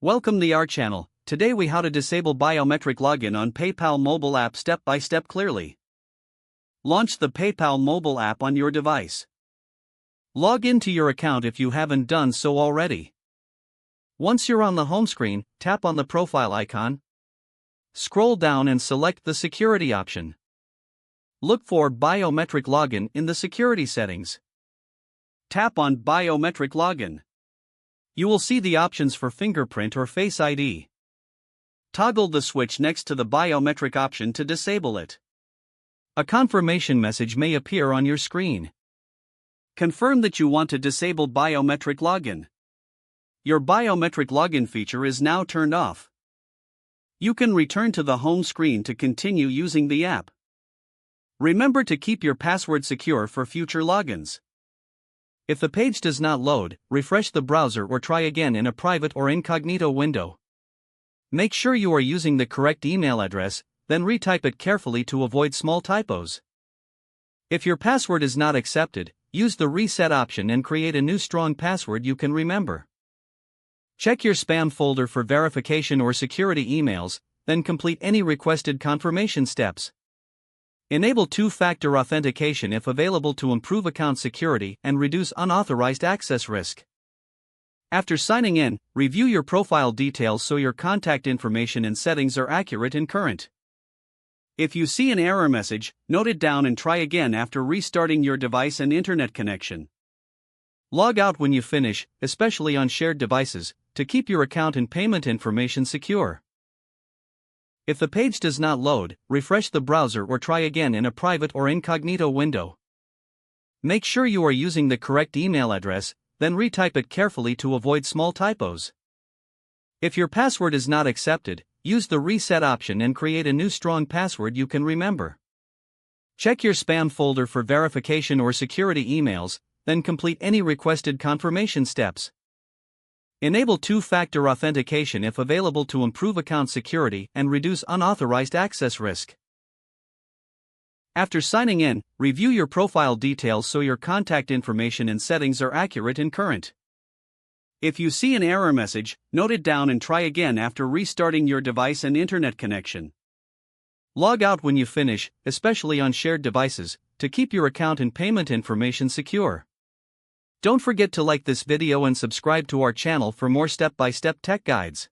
Welcome to our channel. Today we how to disable biometric login on PayPal mobile app step by step clearly. Launch the PayPal mobile app on your device. Log into your account if you haven't done so already. Once you're on the home screen, tap on the profile icon. Scroll down and select the security option. Look for biometric login in the security settings. Tap on biometric login. You will see the options for fingerprint or Face ID. Toggle the switch next to the biometric option to disable it. A confirmation message may appear on your screen. Confirm that you want to disable biometric login. Your biometric login feature is now turned off. You can return to the home screen to continue using the app. Remember to keep your password secure for future logins. If the page does not load, refresh the browser or try again in a private or incognito window. Make sure you are using the correct email address, then retype it carefully to avoid small typos. If your password is not accepted, use the reset option and create a new strong password you can remember. Check your spam folder for verification or security emails, then complete any requested confirmation steps. Enable two-factor authentication if available to improve account security and reduce unauthorized access risk. After signing in, review your profile details so your contact information and settings are accurate and current. If you see an error message, note it down and try again after restarting your device and internet connection. Log out when you finish, especially on shared devices, to keep your account and payment information secure. If the page does not load, refresh the browser or try again in a private or incognito window. Make sure you are using the correct email address, then retype it carefully to avoid small typos. If your password is not accepted, use the reset option and create a new strong password you can remember. Check your spam folder for verification or security emails, then complete any requested confirmation steps. Enable two-factor authentication if available to improve account security and reduce unauthorized access risk. After signing in, review your profile details so your contact information and settings are accurate and current. If you see an error message, note it down and try again after restarting your device and internet connection. Log out when you finish, especially on shared devices, to keep your account and payment information secure. Don't forget to like this video and subscribe to our channel for more step-by-step tech guides.